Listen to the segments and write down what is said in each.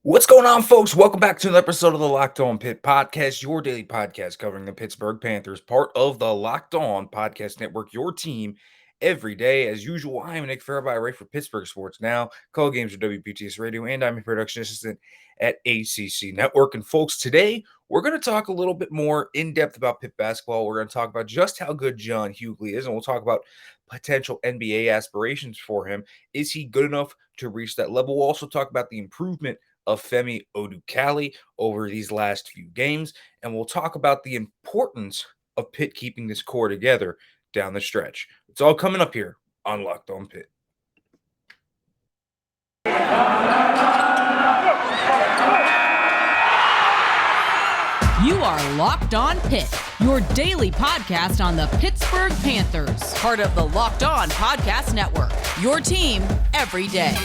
What's going on, folks? Welcome back to another episode of the Locked On Pitt Podcast, your daily podcast covering the Pittsburgh Panthers, part of the Locked On Podcast Network, your team every day. As usual, I am Nick Farabaugh, right for Pittsburgh Sports Now, call games for WPTS Radio, and I'm a production assistant at ACC Network. And folks, today we're going to talk a little bit more in depth about Pitt basketball. We're going to talk about just how good John Hugley is, and we'll talk about potential NBA aspirations for him. Is he good enough to reach that level? We'll also talk about the improvement of Femi Odukale over these last few games, and we'll talk about the importance of Pitt keeping this core together down the stretch. It's all coming up here on Locked On Pitt. You are Locked On Pitt, your daily podcast on the Pittsburgh Panthers, part of the Locked On Podcast Network, your team every day.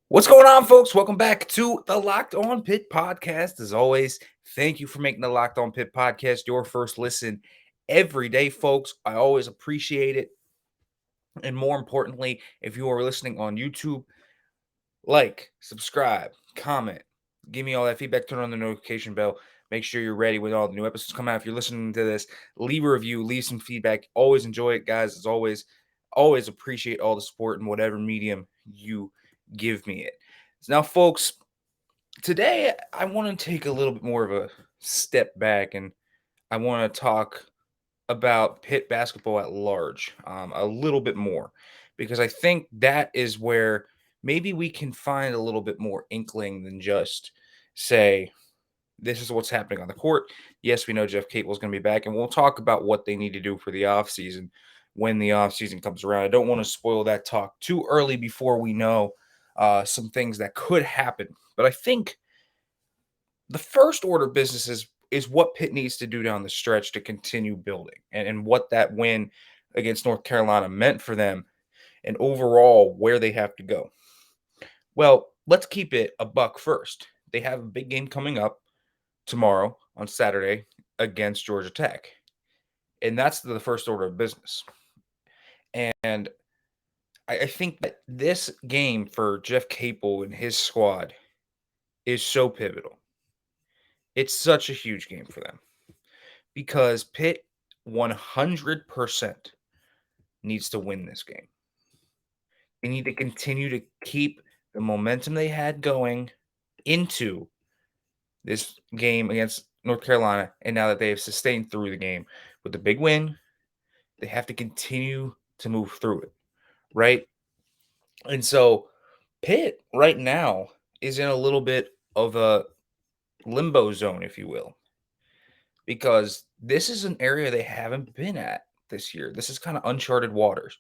What's going on, folks? Welcome back to the Locked On Pitt Podcast. As always, thank you for making the Locked On Pitt Podcast your first listen every day, folks. I always appreciate it. And more importantly, if you are listening on YouTube, like, subscribe, comment, give me all that feedback, turn on the notification bell. Make sure you're ready when all the new episodes come out. If you're listening to this, leave a review, leave some feedback. Always enjoy it, guys. As always appreciate all the support in whatever medium you give me it. So now, folks, today I want to take a little bit more of a step back, and I want to talk about Pitt basketball at large a little bit more, because I think that is where maybe we can find a little bit more inkling than just say, this is what's happening on the court. Yes, we know Jeff Capel is going to be back, and we'll talk about what they need to do for the offseason when the offseason comes around. I don't want to spoil that talk too early before we know some things that could happen. But I think the first order of business is what Pitt needs to do down the stretch to continue building, and what that win against North Carolina meant for them, and overall where they have to go. Well, let's keep it a buck first. They have a big game coming up tomorrow on Saturday against Georgia Tech. And that's the first order of business. And I think that this game for Jeff Capel and his squad is so pivotal. It's such a huge game for them because Pitt 100% needs to win this game. They need to continue to keep the momentum they had going into this game against North Carolina. And now that they have sustained through the game with the big win, they have to continue to move through it, right? And so Pitt right now is in a little bit of a limbo zone, if you will, because this is an area they haven't been at this year. This is kind of uncharted waters.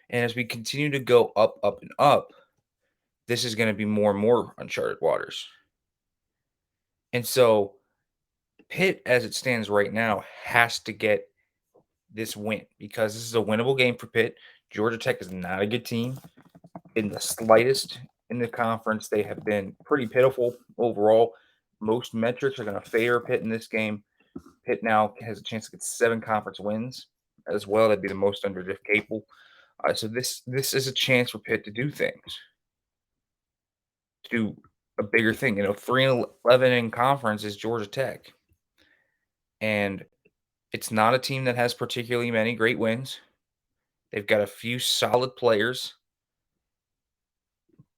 And as we continue to go up, up, and up, this is going to be more and more uncharted waters. And so Pitt, as it stands right now, has to get this win because this is a winnable game for Pitt. Georgia Tech is not a good team in the slightest in the conference. They have been pretty pitiful overall. Most metrics are going to favor Pitt in this game. Pitt now has a chance to get 7 conference wins as well. That'd be the most under Jeff Capel. So this is a chance for Pitt to do things, to do a bigger thing. 3-11 in conference is Georgia Tech, and it's not a team that has particularly many great wins. They've got a few solid players,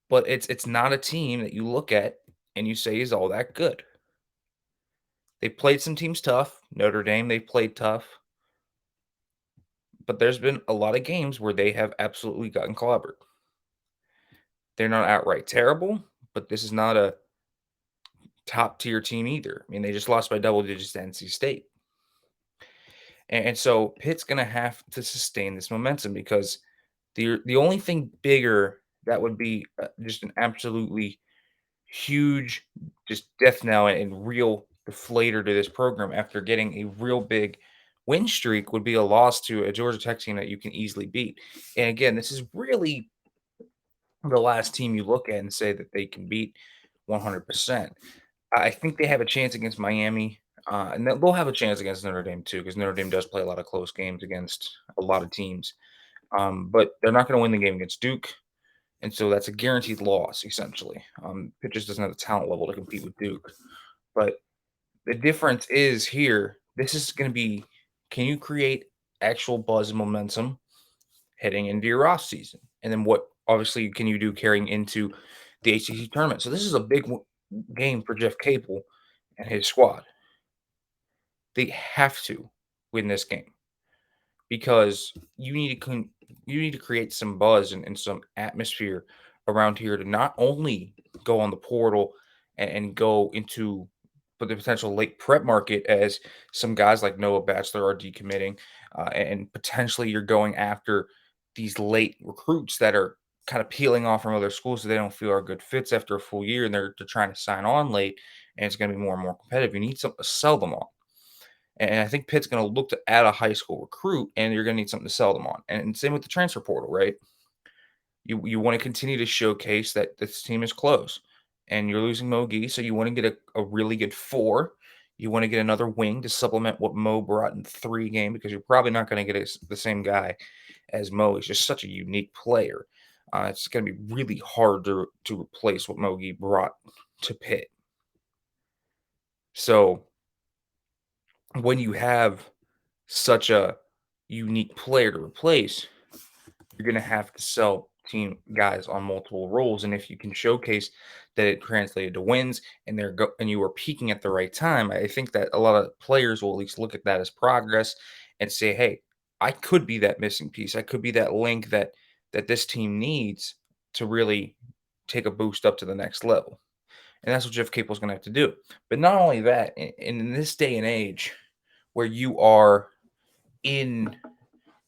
but it's not a team that you look at and you say is all that good. They played some teams tough. Notre Dame, they played tough. But there's been a lot of games where they have absolutely gotten clobbered. They're not outright terrible, but this is not a top-tier team either. I mean, they just lost by double digits to NC State. And so Pitt's going to have to sustain this momentum because the only thing bigger that would be just an absolutely huge just death knell and real deflator to this program after getting a real big win streak would be a loss to a Georgia Tech team that you can easily beat. And again, this is really the last team you look at and say that they can beat 100%. I think they have a chance against Miami, and they'll have a chance against Notre Dame too, because Notre Dame does play a lot of close games against a lot of teams. But they're not going to win the game against Duke. And so that's a guaranteed loss, essentially. Pitt just doesn't have the talent level to compete with Duke. But the difference is here, this is going to be, can you create actual buzz and momentum heading into your off season? And then what, obviously, can you do carrying into the ACC tournament? So this is a big game for Jeff Capel and his squad. They have to win this game because you need to create some buzz and some atmosphere around here to not only go on the portal and go into the potential late prep market as some guys like Noah Bachelor are decommitting, and potentially you're going after these late recruits that are kind of peeling off from other schools so they don't feel are good fits after a full year and they're trying to sign on late and it's going to be more and more competitive. You need something to sell them on. And I think Pitt's going to look to add a high school recruit, and you're going to need something to sell them on. And same with the transfer portal, right? You want to continue to showcase that this team is close, and you're losing Mo Gee, so you want to get a really good 4. You want to get another wing to supplement what Mo brought in 3 game because you're probably not going to get the same guy as Mo. He's just such a unique player. It's going to be really hard to replace what Mo Gee brought to Pitt. So when you have such a unique player to replace, you're going to have to sell team guys on multiple roles. And if you can showcase that it translated to wins and and you were peaking at the right time, I think that a lot of players will at least look at that as progress and say, "Hey, I could be that missing piece. I could be that link that this team needs to really take a boost up to the next level." And that's what Jeff Capel's going to have to do. But not only that, in this day and age where you are in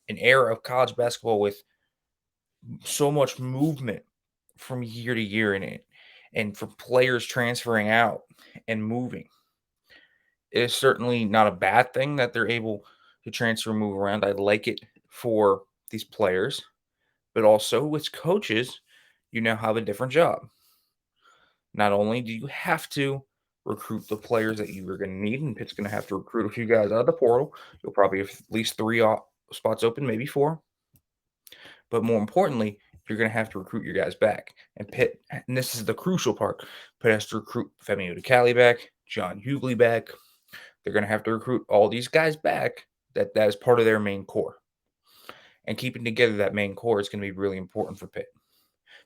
an era of college basketball with so much movement from year to year in it and for players transferring out and moving, it is certainly not a bad thing that they're able to transfer and move around. I like it for these players, but also with coaches, you now have a different job. Not only do you have to recruit the players that you are going to need, and Pitt's going to have to recruit a few guys out of the portal. You'll probably have at least 3 spots open, maybe 4. But more importantly, you're going to have to recruit your guys back. And Pitt, and this is the crucial part, Pitt has to recruit Femi Odukale back, John Hugley back. They're going to have to recruit all these guys back that is part of their main core. And keeping together that main core is going to be really important for Pitt.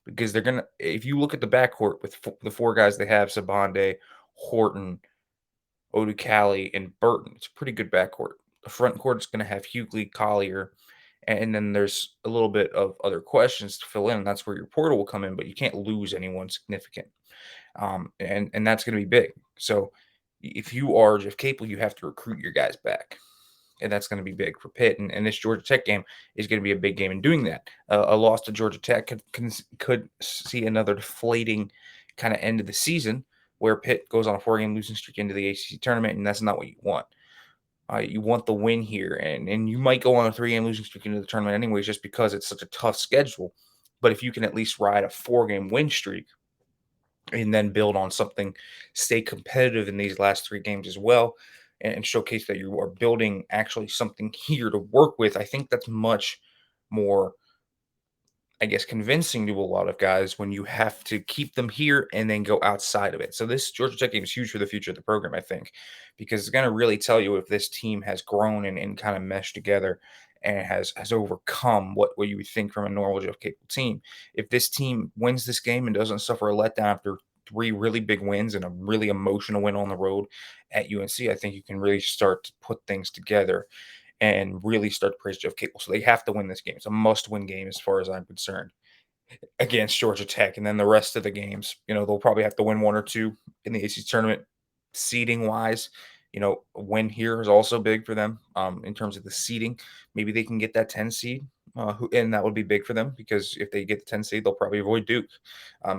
Because they're going to, if you look at the backcourt with the 4 guys they have, Sabande, Horton, Odukale, and Burton, it's a pretty good backcourt. The front court is going to have Hughley, Collier, and then there's a little bit of other questions to fill in, and that's where your portal will come in, but you can't lose anyone significant. And that's going to be big. So if you are Jeff Capel, you have to recruit your guys back. And that's going to be big for Pitt. And this Georgia Tech game is going to be a big game in doing that. A loss to Georgia Tech could see another deflating kind of end of the season where Pitt goes on a 4-game losing streak into the ACC tournament, and that's not what you want. You want the win here, and you might go on a 3-game losing streak into the tournament anyways, just because it's such a tough schedule. But if you can at least ride a 4-game win streak and then build on something, stay competitive in these last 3 games as well, and showcase that you are building actually something here to work with, I think that's much more, I guess, convincing to a lot of guys when you have to keep them here and then go outside of it. So this Georgia Tech game is huge for the future of the program, I think, because it's going to really tell you if this team has grown and kind of meshed together and has overcome what you would think from a normal Jeff Capel team. If this team wins this game and doesn't suffer a letdown after 3 really big wins and a really emotional win on the road at UNC, I think you can really start to put things together and really start to praise Jeff Capel. So they have to win this game. It's a must-win game as far as I'm concerned against Georgia Tech. And then the rest of the games, they'll probably have to win 1 or 2 in the ACC tournament. Seeding-wise, a win here is also big for them in terms of the seeding. Maybe they can get that 10 seed, and that would be big for them because if they get the 10 seed, they'll probably avoid Duke.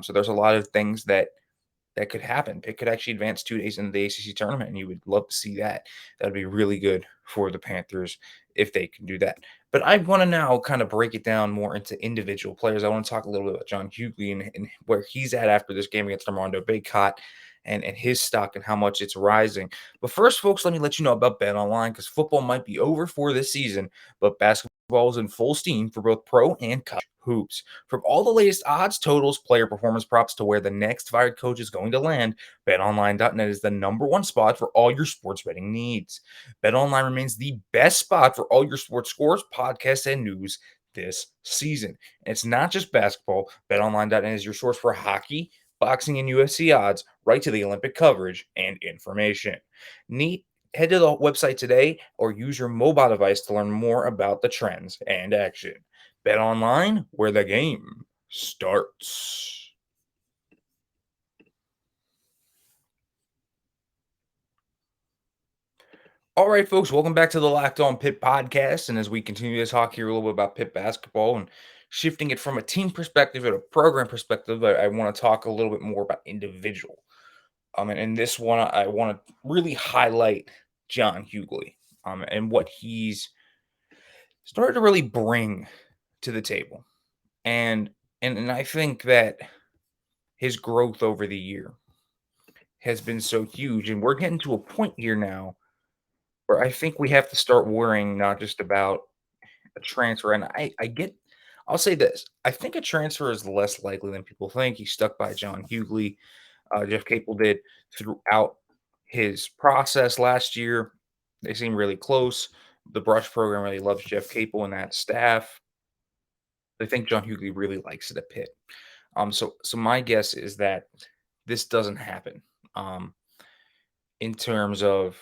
So there's a lot of things that could happen. Pitt could actually advance 2 days into the ACC tournament, and you would love to see that. That would be really good for the Panthers if they can do that. But I want to now kind of break it down more into individual players. I want to talk a little bit about John Hugley and where he's at after this game against Armando Bacot and his stock and how much it's rising. But first, folks, let me let you know about Bet Online because football might be over for this season, but basketball is in full steam for both pro and college hoops. From all the latest odds, totals, player performance props to where the next fired coach is going to land, BetOnline.net is the number one spot for all your sports betting needs. BetOnline remains the best spot for all your sports scores, podcasts, and news this season. And it's not just basketball. BetOnline.net is your source for hockey, boxing, and UFC odds, right to the Olympic coverage and information. Neat. Head to the website today or use your mobile device to learn more about the trends and action. Bet online, where the game starts. All right, folks, welcome back to the Locked On Pitt podcast. And as we continue to talk here a little bit about Pitt basketball and shifting it from a team perspective to a program perspective, I want to talk a little bit more about individual. And in this one, I want to really highlight John Hugley and what he's started to really bring to the table. And I think that his growth over the year has been so huge. And we're getting to a point here now where I think we have to start worrying not just about a transfer. And I'll say this, I think a transfer is less likely than people think. He's stuck by John Hugley. Jeff Capel did throughout his process last year. They seem really close. The Brush program really loves Jeff Capel and that staff. I think John Hugley really likes it at Pitt. So my guess is that this doesn't happen. In terms of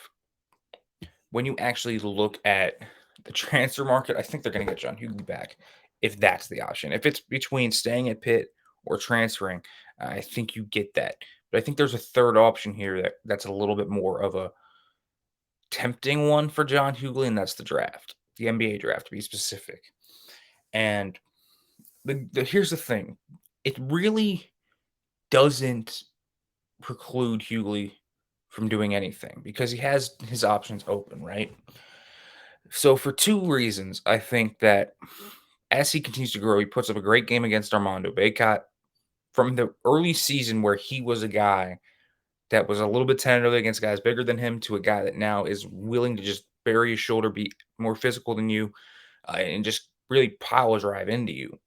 when you actually look at the transfer market, I think they're going to get John Hugley back if that's the option. If it's between staying at Pitt or transferring, I think you get that. But I think there's a third option here that's a little bit more of a tempting one for John Hugley, and that's the draft, the NBA draft to be specific. And here's the thing, it really doesn't preclude Hugley from doing anything because he has his options open, right? So for two reasons, I think that as he continues to grow, he puts up a great game against Armando Bacot from the early season where he was a guy that was a little bit tentative against guys bigger than him to a guy that now is willing to just bury his shoulder, be more physical than you, and just really power drive into you.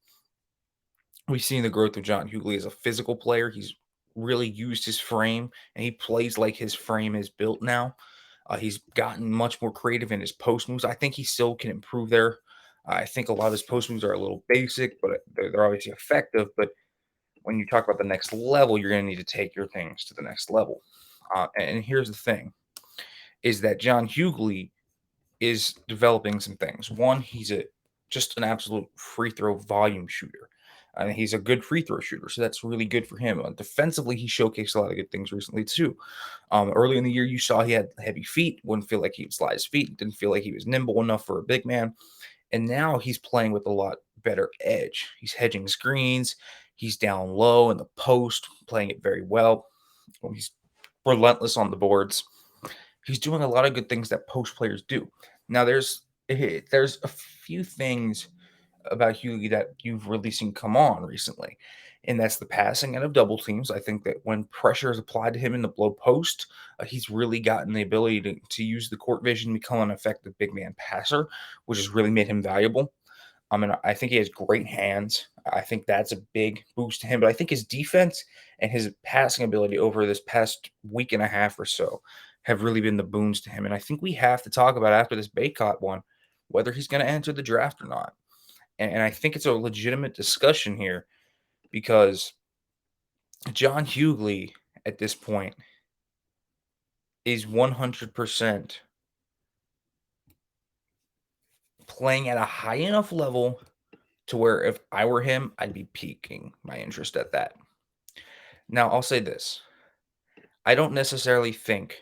We've seen the growth of John Hugley as a physical player. He's really used his frame, and he plays like his frame is built now. He's gotten much more creative in his post moves. I think he still can improve there. I think a lot of his post moves are a little basic, but they're obviously effective. But when you talk about the next level, you're going to need to take your things to the next level. And here's the thing, is that John Hugley is developing some things. One, he's just an absolute free throw volume shooter. And he's a good free throw shooter, so that's really good for him. Defensively, he showcased a lot of good things recently too. Early in the year, you saw he had heavy feet. Wouldn't feel like he would slide his feet. Didn't feel like he was nimble enough for a big man. And now he's playing with a lot better edge. He's hedging screens. He's down low in the post, playing it very well. He's relentless on the boards. He's doing a lot of good things that post players do. Now, there's a few things about Hugley that you've really seen come on recently, and that's the passing out of double teams. I think that when pressure is applied to him in the low post, he's really gotten the ability to use the court vision to become an effective big man passer, which has really made him valuable. And I think he has great hands. I think that's a big boost to him. But I think his defense and his passing ability over this past week and a half or so have really been the boons to him. And I think we have to talk about after this Baycott one whether he's going to enter the draft or not. And I think it's a legitimate discussion here because John Hugley at this point is 100% playing at a high enough level to where if I were him, I'd be piquing my interest at that. Now, I'll say this. I don't necessarily think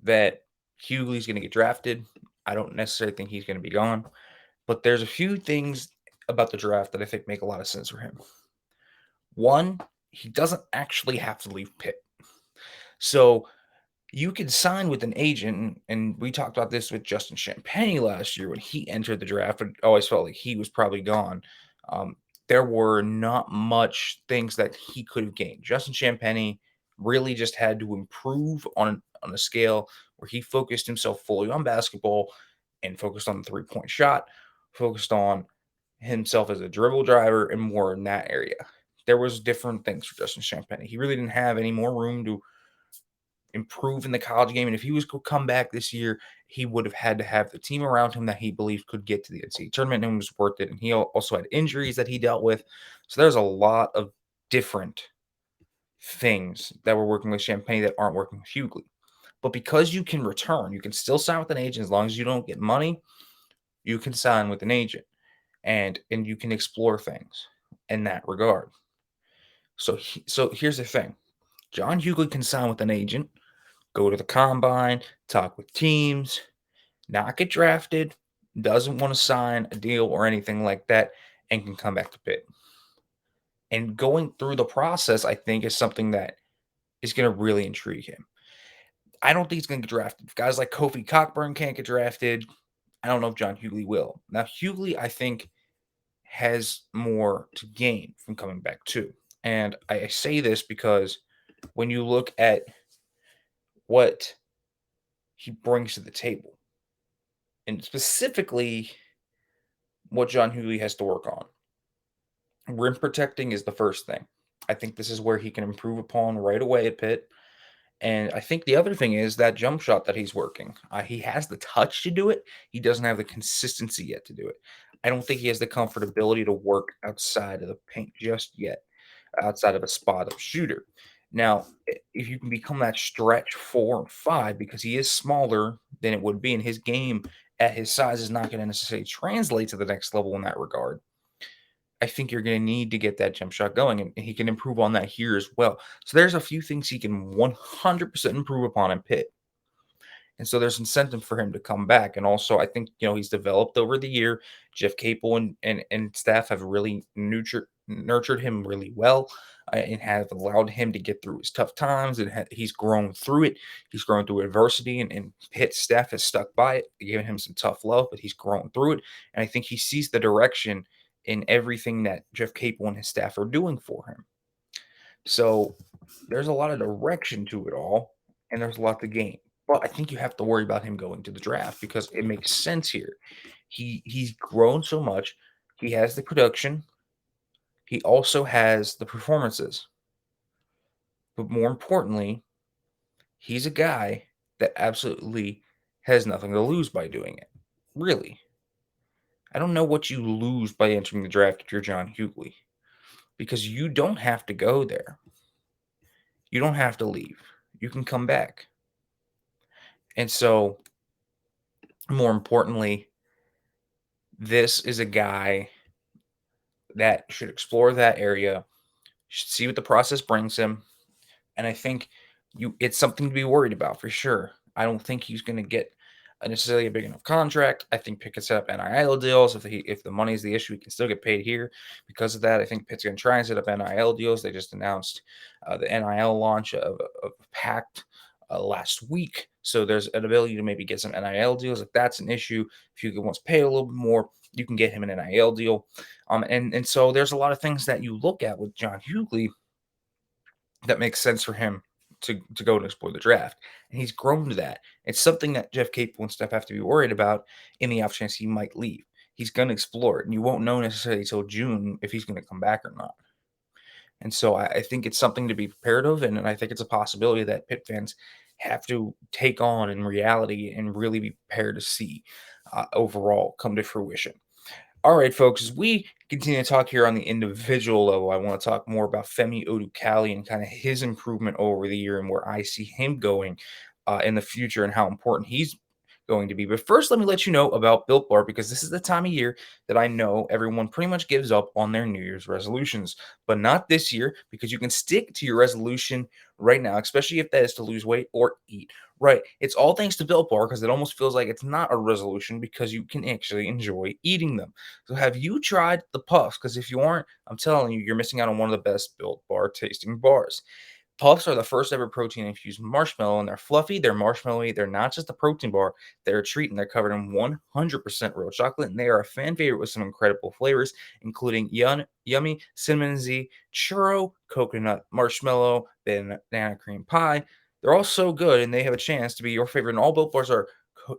that Hugley's going to get drafted. I don't necessarily think he's going to be gone. But there's a few things about the draft that I think make a lot of sense for him. One, he doesn't actually have to leave Pitt. So you could sign with an agent, and we talked about this with Justin Champagnie last year when he entered the draft. It always felt like he was probably gone. There were not much things that he could have gained. Justin Champagnie really just had to improve on a scale where he focused himself fully on basketball and focused on the three-point shot, focused on himself as a dribble driver and more in that area. There was different things for Justin Champagnie. He really didn't have any more room to improve in the college game. And if he was to come back this year, he would have had to have the team around him that he believed could get to the NCAA tournament and was worth it. And he also had injuries that he dealt with. So there's a lot of different things that were working with Champagnie that aren't working with Hugley. But because you can return, you can still sign with an agent as long as you don't get money. You can sign with an agent, and you can explore things in that regard. So here's the thing: John Hugley can sign with an agent, go to the combine, talk with teams, not get drafted, doesn't want to sign a deal or anything like that, and can come back to Pitt. And going through the process, I think, is something that is going to really intrigue him. I don't think he's going to get drafted. If guys like Kofi Cockburn can't get drafted, I don't know if John Hugley will. Now, Hugley, I think, has more to gain from coming back too. And I say this because when you look at what he brings to the table, and specifically what John Hugley has to work on, rim protecting is the first thing. I think this is where he can improve upon right away at Pitt. And I think the other thing is that jump shot that he's working. He has the touch to do it. He doesn't have the consistency yet to do it. I don't think he has the comfortability to work outside of the paint just yet, outside of a spot up shooter. Now, if you can become that stretch 4 and 5, because he is smaller than it would be, and his game at his size is not going to necessarily translate to the next level in that regard. I think you're going to need to get that jump shot going, and he can improve on that here as well. So there's a few things he can 100% improve upon in Pitt. And so there's incentive for him to come back. And also, I think, he's developed over the year. Jeff Capel and staff have really nurtured him really well, and have allowed him to get through his tough times. And he's grown through it. He's grown through adversity, and Pitt staff has stuck by it, giving him some tough love, but he's grown through it. And I think he sees the direction in everything that Jeff Capel and his staff are doing for him. So there's a lot of direction to it all, and there's a lot to gain. But I think you have to worry about him going to the draft because it makes sense here. He's grown so much. He has the production. He also has the performances. But more importantly, he's a guy that absolutely has nothing to lose by doing it. Really. I don't know what you lose by entering the draft if you're John Hugley, because you don't have to go there. You don't have to leave. You can come back. And so, more importantly, this is a guy that should explore that area, should see what the process brings him. And I think it's something to be worried about for sure. I don't think he's going to get necessarily a big enough contract. I think Pitt can set up NIL deals. If the money is the issue, he can still get paid here. Because of that, I think Pitt's going to try and set up NIL deals. They just announced the NIL launch of Pact last week. So there's an ability to maybe get some NIL deals. If that's an issue, if you wants to pay a little bit more, you can get him an NIL deal. And so there's a lot of things that you look at with John Hugley that makes sense for him to go and explore the draft. And he's grown to that. It's something that Jeff Capel and stuff have to be worried about in the off chance he might leave. He's going to explore it, and you won't know necessarily until June if he's going to come back or not. And so I think it's something to be prepared of, and I think it's a possibility that Pitt fans have to take on in reality and really be prepared to see overall come to fruition. All right, folks, as we continue to talk here on the individual level, I want to talk more about Femi Odukale and kind of his improvement over the year and where I see him going in the future and how important he's going to be. But first, let me let you know about Built Bar, because this is the time of year that I know everyone pretty much gives up on their New Year's resolutions, but not this year, because you can stick to your resolution right now, especially if that is to lose weight or eat right. It's all thanks to Built Bar, because it almost feels like it's not a resolution because you can actually enjoy eating them. So have you tried the Puffs? Because if you aren't, I'm telling you, you're missing out on one of the best Built Bar tasting bars. Puffs are the first ever protein infused marshmallow, and they're fluffy, they're marshmallowy, they're not just a protein bar, they're a treat, and they're covered in 100% real chocolate, and they are a fan favorite with some incredible flavors, including yummy cinnamon Z, churro, coconut marshmallow, banana cream pie. They're all so good, and they have a chance to be your favorite. And all Built Bars are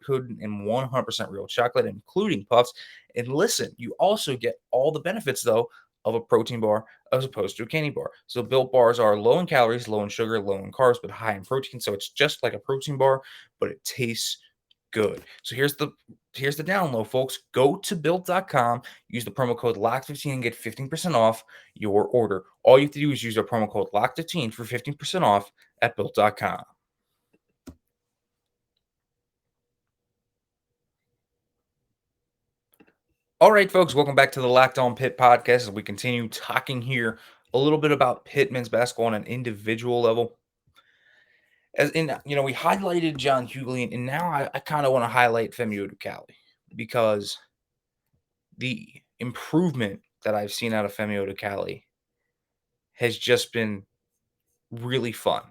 coated in 100% real chocolate, including puffs. And listen, you also get all the benefits, though, of a protein bar as opposed to a candy bar. So Built Bars are low in calories, low in sugar, low in carbs, but high in protein. So it's just like a protein bar, but it tastes good. So here's the down low, folks. Go to built.com, use the promo code LOCK15 and get 15% off your order. All you have to do is use our promo code LOCK15 for 15% off at built.com. All right, folks, welcome back to the Locked On Pitt podcast as we continue talking here a little bit about Pitt men's basketball on an individual level. As in, we highlighted John Hugley, and now I kind of want to highlight Femi Odukale because the improvement that I've seen out of Femi Odukale has just been really fun.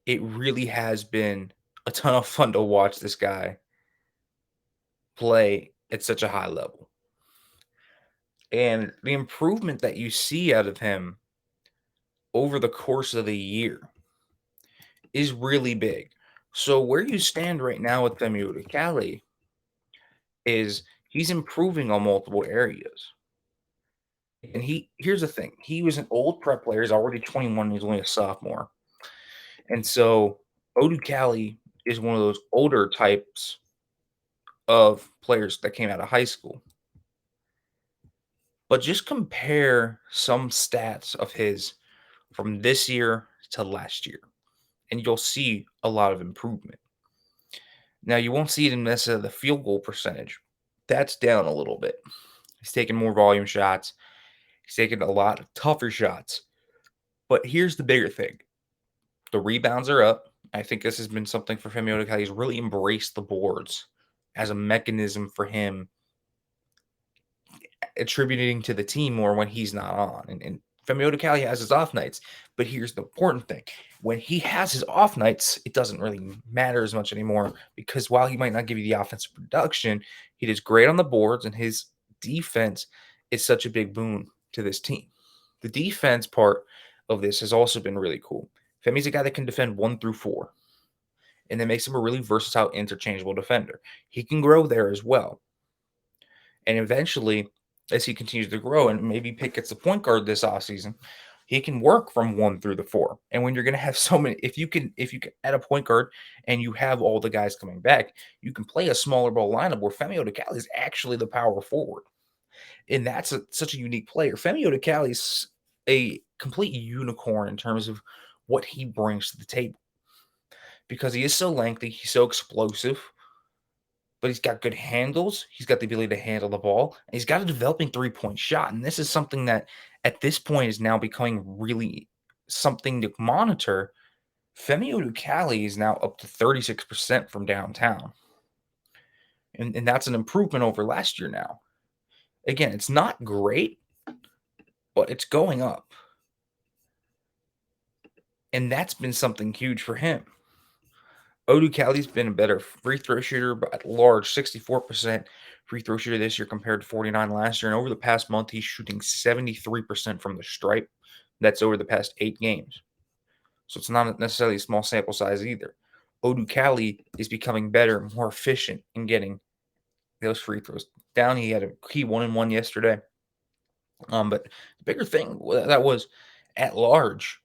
It really has been a ton of fun to watch this guy play at such a high level. And the improvement that you see out of him over the course of the year is really big. So where you stand right now with Femi Odukale is he's improving on multiple areas. And here's the thing. He was an old prep player. He's already 21. He's only a sophomore. And so Odukale is one of those older types of players that came out of high school. But just compare some stats of his from this year to last year, and you'll see a lot of improvement. Now, you won't see it in necessarily the field goal percentage. That's down a little bit. He's taking more volume shots. He's taking a lot of tougher shots. But here's the bigger thing. The rebounds are up. I think this has been something for Femi Odukale. He's really embraced the boards as a mechanism for him attributing to the team more when he's not on. And Femi Odukale has his off nights. But here's the important thing. When he has his off nights, it doesn't really matter as much anymore because while he might not give you the offensive production, he does great on the boards, and his defense is such a big boon to this team. The defense part of this has also been really cool. Femi's a guy that can defend 1 through 4, and that makes him a really versatile, interchangeable defender. He can grow there as well. And eventually, as he continues to grow, and maybe Pitt gets the point guard this offseason, he can work from 1 through the 4. And when you're going to have so many, if you can add a point guard and you have all the guys coming back, you can play a smaller ball lineup where Femi Odukale is actually the power forward. And that's such a unique player. Femi Odukale is a complete unicorn in terms of what he brings to the table because he is so lengthy, he's so explosive, but he's got good handles. He's got the ability to handle the ball. And he's got a developing three-point shot. And this is something that at this point is now becoming really something to monitor. Femi Odukale is now up to 36% from downtown. And that's an improvement over last year now. Again, it's not great, but it's going up. And that's been something huge for him. Odukale's been a better free throw shooter, but at large, 64% free throw shooter this year compared to 49 last year. And over the past month, he's shooting 73% from the stripe. That's over the past 8 games. So it's not necessarily a small sample size either. Odukale is becoming better, more efficient in getting those free throws down. He had a key 1-and-1 yesterday. But the bigger thing that was at large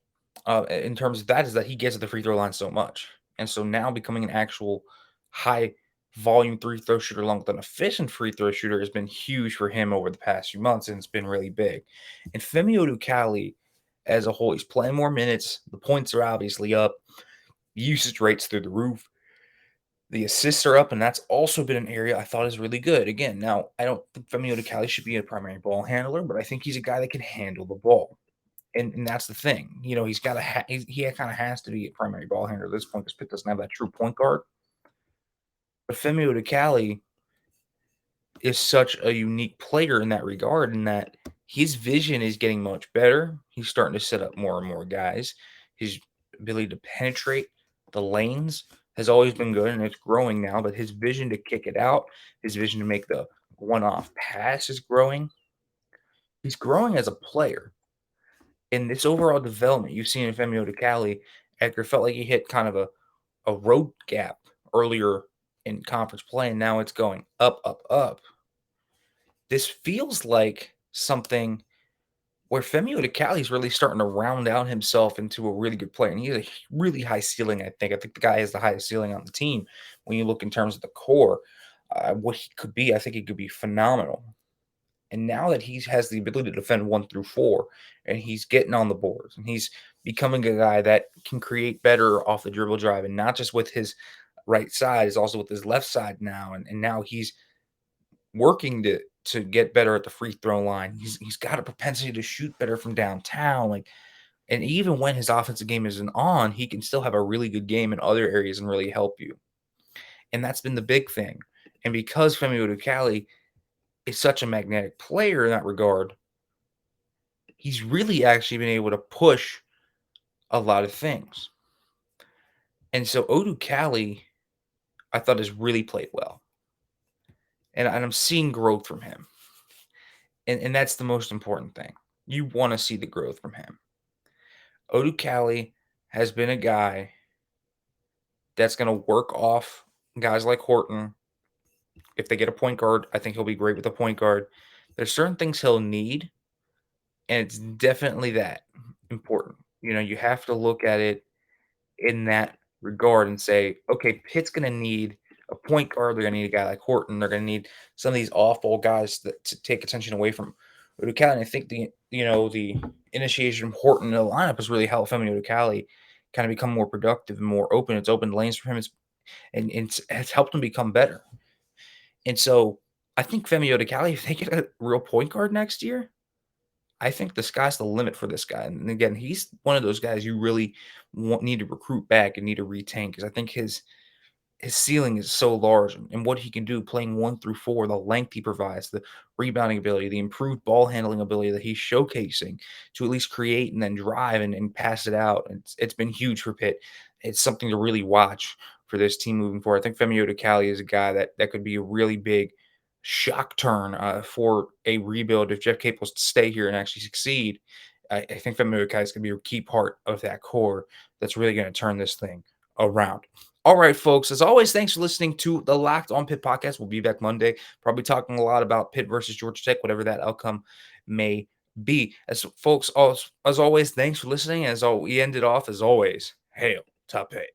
in terms of that is that he gets to the free throw line so much. And so now becoming an actual high volume free throw shooter along with an efficient free throw shooter has been huge for him over the past few months, and it's been really big. And Femi Odukale as a whole, he's playing more minutes. The points are obviously up. Usage rates through the roof. The assists are up, and that's also been an area I thought is really good. Again, now I don't think Femi Odukale should be a primary ball handler, but I think he's a guy that can handle the ball. And that's the thing. He's got he kind of has to be a primary ball handler at this point because Pitt doesn't have that true point guard. But Femi Odukale is such a unique player in that regard, in that his vision is getting much better. He's starting to set up more and more guys. His ability to penetrate the lanes has always been good, and it's growing now. But his vision to kick it out, his vision to make the one-off pass is growing. He's growing as a player. In this overall development you've seen in Femi Odukale, Edgar felt like he hit kind of a road gap earlier in conference play, and now it's going up, up, up. This feels like something where Femi Odukale is really starting to round out himself into a really good player, and he has a really high ceiling. I think. I think the guy has the highest ceiling on the team when you look in terms of the core. What he could be, I think he could be phenomenal. And now that he has the ability to defend 1 through 4, and he's getting on the boards, and he's becoming a guy that can create better off the dribble drive, and not just with his right side, is also with his left side now. And now he's working to get better at the free throw line. He's got a propensity to shoot better from downtown. Like, and even when his offensive game isn't on, he can still have a really good game in other areas and really help you. And that's been the big thing. And because Femi Odukale is such a magnetic player in that regard, he's really actually been able to push a lot of things. And so Odukale, I thought, has really played well. And I'm seeing growth from him. And that's the most important thing. You want to see the growth from him. Odukale has been a guy that's going to work off guys like Horton. If they get a point guard, I think he'll be great with a point guard. There's certain things he'll need, and it's definitely that important. You have to look at it in that regard and say, okay, Pitt's going to need a point guard. They're going to need a guy like Horton. They're going to need some of these awful guys to take attention away from Odukale. And I think the initiation of Horton in the lineup has really helped Femi Odukale kind of become more productive and more open. It's opened lanes for him, it's helped him become better. And so I think Femi Odukale, if they get a real point guard next year, I think the sky's the limit for this guy. And again, he's one of those guys you really need to recruit back and need to retain, because I think his ceiling is so large, and what he can do playing 1 through 4, the length he provides, the rebounding ability, the improved ball handling ability that he's showcasing to at least create and then drive and pass it out. It's been huge for Pitt. It's something to really watch for this team moving forward. I think Femi Odukale is a guy that could be a really big shock turn for a rebuild if Jeff Capel to stay here and actually succeed. I think Femi Odukale is going to be a key part of that core that's really going to turn this thing around. All right, folks. As always, thanks for listening to the Locked On Pitt podcast. We'll be back Monday, probably talking a lot about Pitt versus Georgia Tech, whatever that outcome may be. As always, thanks for listening. We end it off as always. Hail to Pitt.